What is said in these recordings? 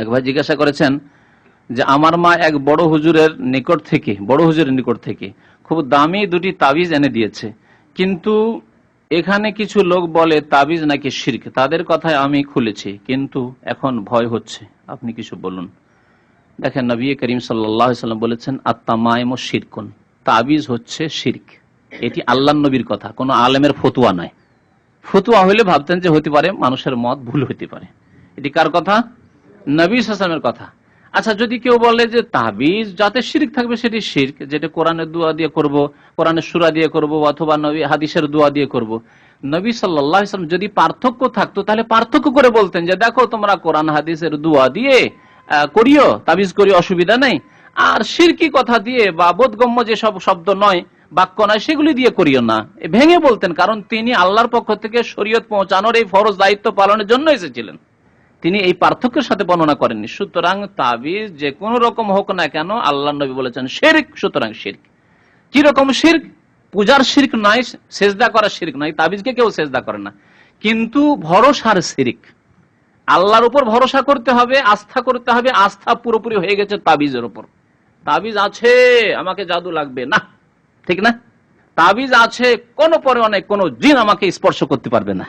এক ভাই জিজ্ঞাসা করেছেন যে আমার মা এক বড় হুজুরের নিকট থেকে খুব দামি দুটি তাবিজ এনে দিয়েছে, কিন্তু এখানে কিছু লোক বলে তাবিজ নাকি শিরক। তাদের কথায় আমি খুলেছি, কিন্তু এখন ভয় হচ্ছে, আপনি কিছু বলুন। দেখেন, নবী করিম সাল্লাল্লাহু আলাইহি ওয়াসাল্লাম বলেছেন আত-তামাইমু শিরকুন, তাবিজ হচ্ছে শিরক। এটি আল্লাহর নবীর কথা, কোনো আলেমের ফতুয়া নয়। ফতুয়া হইলে ভাবতেন যে হতে পারে মানুষের মত ভুল হতে পারে। এটি কার কথা? নবী সাল্লাল্লাহু আলাইহি ওয়াসাল্লামের কথা। আচ্ছা, যদি কেউ বলে যে তাবিজ যাতে শিরক থাকবে সেটি শিরক, যেটা কোরআনের দোয়া দিয়ে করব, কোরআনের সূরা দিয়ে করব, অথবা নবী হাদিসের দোয়া দিয়ে করব। নবী সাল্লাল্লাহু আলাইহি ওয়াসাল্লাম যদি পার্থক্য থাকতো তাহলে পার্থক্য করে বলতেন যে দেখো তোমরা কোরআন হাদিসের দোয়া দিয়ে করিও, তাবিজ করিও, অসুবিধা নেই। আর শিরকি কথা দিয়ে বা বোধগম্য যে সব শব্দ নয়, বাক্য নয়, সেগুলি দিয়ে করিও না, ভেঙে বলতেন। কারণ তিনি আল্লাহর পক্ষ থেকে শরীয়ত পৌঁছানোর এই ফরজ দায়িত্ব পালনের জন্য এসেছিলেন, তিনি এই পার্থক্যের সাথে বর্ণনা করেননি। সুতরাং তাবিজ যে কোন রকম হোক না কেন, আল্লাহ নবী বলেছেন শিরক। সুতরাং শিরক কি রকম শিরক? পূজার শিরক নয়, সেজদা করার শিরক নয়, তাবিজকে কেউ সেজদা করে না, কিন্তু ভরসার শিরক। আল্লাহর উপর ভরসা করতে হবে, আস্থা করতে হবে। আস্থা পুরোপুরি হয়ে গেছে তাবিজের উপর। তাবিজ আছে, আমাকে জাদু লাগবে না, ঠিক না? তাবিজ আছে, কোন পরে অনেক কোন জিন আমাকে স্পর্শ করতে পারবে না।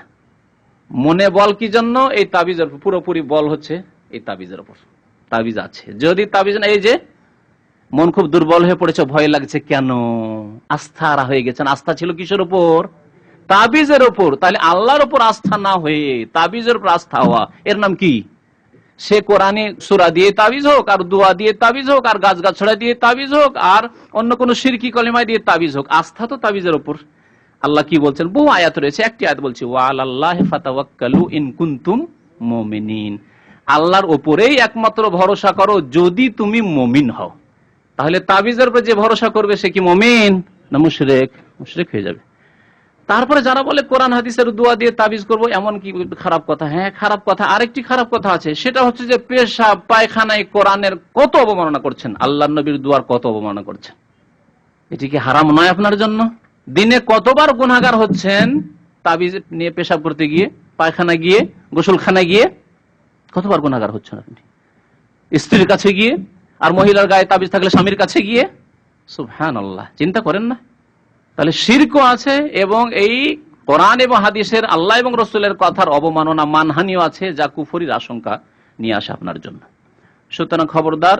মনে বল কি জন্য? এই তাবিজের পুরোপুরি বল হচ্ছে এই তাবিজের উপর। তাবিজ আছে, যদি তাবিজ না, এই যে মন খুব দুর্বল হয়ে পড়েছে, ভয় লাগছে, কেন? আস্থা হারা হয়ে গেছেন। আস্থা ছিল কিসের উপর? তাবিজের উপর। তাহলে আল্লাহর উপর আস্থা না হয়ে তাবিজের উপর আস্থা হওয়া, এর নাম কি? সে কোরআনে সূরা দিয়ে তাবিজ হোক, আর দোয়া দিয়ে তাবিজ হোক, আর গাছগাছড়া দিয়ে তাবিজ হোক, আর অন্য কোন শিরকি কলিমা দিয়ে তাবিজ হোক, আস্থা তো তাবিজের উপর। আল্লাহ কি বলছেন? বহু আয়াত রয়েছে, একটি আয়াত বলছি ওয়া আলাল্লাহি ফাতাওয়াক্কালু ইন কুনতুম মুমিনিন, আল্লাহর উপরেই একমাত্র ভরসা করো যদি তুমি মুমিন হও। তাহলে তাবিজের উপর যে ভরসা করবে সে কি মুমিন না মুশরিক? মুশরিক হয়ে যাবে। তারপরে যারা বলে কোরআন হাদিসের দোয়া দিয়ে তাবিজ করব, এমন কি খারাপ কথা? হ্যাঁ, খারাপ কথা। আরেকটি খারাপ কথা আছে, সেটা হচ্ছে যে পেশাব পায়খানায় কোরআনের কত অবমাননা করছেন, আল্লাহর নবীর দোয়ার কত অবমাননা করছেন। এটি কি হারাম নয় আপনার জন্য? দিনে কতবার গুনাহগার হচ্ছেন তাবিজ নিয়ে পেশাব করতে গিয়ে, পায়খানা গিয়ে, গোসলখানা গিয়ে, কতবার গুনাহগার হচ্ছেন আপনি? স্ত্রীর কাছে গিয়ে, আর মহিলার গায়ে তাবিজ থাকলে স্বামীর কাছে গিয়ে। সুবহানাল্লাহ, চিন্তা করেন না? তাহলে শিরকও আছে, এবং এই কোরআন এবং হাদিসের, আল্লাহ এবং রাসূলের কথার অবমাননা, মানহানিও আছে, যা কুফরির আশঙ্কা নিয়ে আসে আপনার জন্য। সুতরাং খবরদার,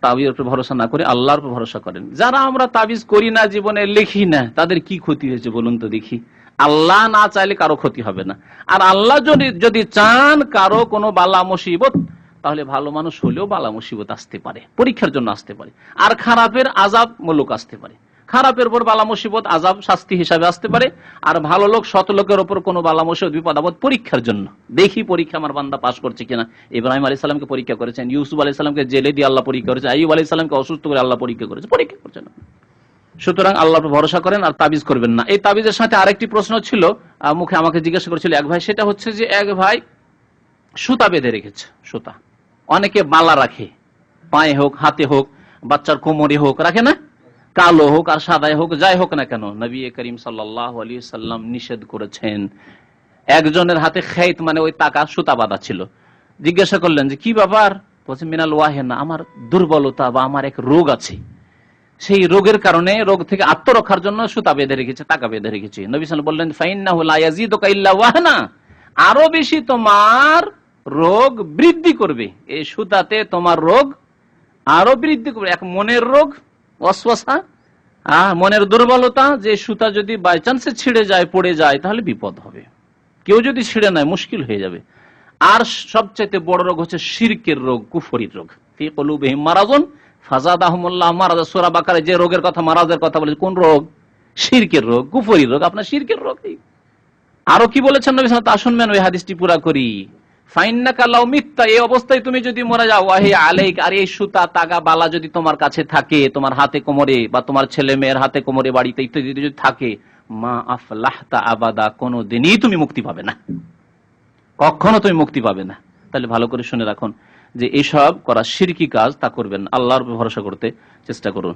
তাবিজের উপর ভরসা না করে আল্লাহর উপর ভরসা করেন। যারা আমরা তাবিজ করি না, জীবনে লিখি না, তাদের কি ক্ষতি হয়েছে বলুন তো দেখি? আল্লাহ না চাইলে কারো ক্ষতি হবে না। আর আল্লাহ যদি চান কারো কোনো বালা মুসিবত, তাহলে ভালো মানুষ হলেও বালা মুসিবত আসতে পারে, পরীক্ষার জন্য আসতে পারে, আর খারাপের আযাব মুলুক আসতে পারে। খারাপের উপর বালা মুসিবত আযাব শাস্তি হিসাবে আসতে পারে, আর ভালো লোক সৎ লোকের উপর কোনো বালা মুসিবত বিপদ আপদ পরীক্ষার জন্য। দেখি পরীক্ষা আমার বান্দা পাস করছে কিনা। ইব্রাহিম আলাইহিস সালামকে পরীক্ষা করেছেন, ইউসুফ আলাইহিস সালামকে জেলে দিয়ে আল্লাহ পরীক্ষা করেছে, আইয়ুব আলাইহিস সালামকে অসুস্থ করে আল্লাহ পরীক্ষা করেছে, পরীক্ষা করছেন। সুতরাং আল্লাহর উপর ভরসা করেন আর তাবিজ করবেন না। এই তাবিজের সাথে আরেকটি প্রশ্ন ছিল, মুখে আমাকে জিজ্ঞাসা করেছিল এক ভাই, সেটা হচ্ছে যে এক ভাই সুতা বেঁধে রেখেছে। সুতা অনেকে বালা রাখে, পায়ে হোক, হাতে হোক, বাচ্চার কোমরে হোক, রাখে না? কালো হোক আর সাদাই হোক, যাই হোক না কেন, নবী করিম সাল্লাল্লাহু আলাইহি সাল্লাম নিষেধ করেছেন। একজনের হাতে খেত, মানে ওই টাকা সুতা বাঁধা ছিল। জিজ্ঞাসা করলেন যে কি ব্যাপার? বলছে মিনাল ওয়াহেনা, আমার দুর্বলতা বা আমার এক রোগ আছে, সেই রোগের কারণে, রোগ থেকে আত্মরক্ষার জন্য সুতা বেঁধে রেখেছে, টাকা বেঁধে রেখেছে। নবী সাল্লাল্লাহু আলাইহি ওয়াসাল্লাম বললেন ফাইন্নাহু লা ইয়াজিদুকা ইল্লা ওয়াহনা, আরো বেশি তোমার রোগ বৃদ্ধি করবে, এই সুতাতে তোমার রোগ আরো বৃদ্ধি করবে। এক মনের রোগ, ওয়াসওয়াসা, মনের দুর্বলতা, যে সুতা যদি বাই চান্সে ছিঁড়ে যায়, পড়ে যায়, তাহলে বিপদ হবে। কেউ যদি ছিঁড়ে নেয় মুশকিল হয়ে যাবে। আর সবচাইতে বড় রোগ হচ্ছে শিরকের রোগ, কুফরির রোগ। ফি কুলুবিহিম মারাযুন ফাযাদাহুমুল্লাহু মারাযা, সূরা বাকারায় যে রোগের কথা, মারাজের কথা বলেছে, কোন রোগ? শিরকের রোগ, কুফরির রোগ, আপনার শিরকের রোগ। আরো কি বলেছেন নবী সাল্লাল্লাহু আলাইহি ওয়াসাল্লাম? শুনবেন, ওই হাদিসটি পুরা করি। ফাইন্নাকা লাউ মিত্তা, এই অবস্থায় তুমি যদি মারা যাও, ওয়াহি আলাইক, আর এই সুতা তাগা বালা যদি তোমার কাছে থাকে, তোমার হাতে কোমরে বা তোমার ছেলে মেয়ের হাতে কোমরে, বাড়িতে ইত্যাদি যদি থাকে, মা আফলাহতা আবাদা, কোনদিনই তুমি মুক্তি পাবে না, কখনো তুমি মুক্তি পাবে না। তাহলে ভালো করে শুনে রাখুন যে এসব করা শিরকি কাজ, তা করবেন। আল্লাহর উপর ভরসা করতে চেষ্টা করুন।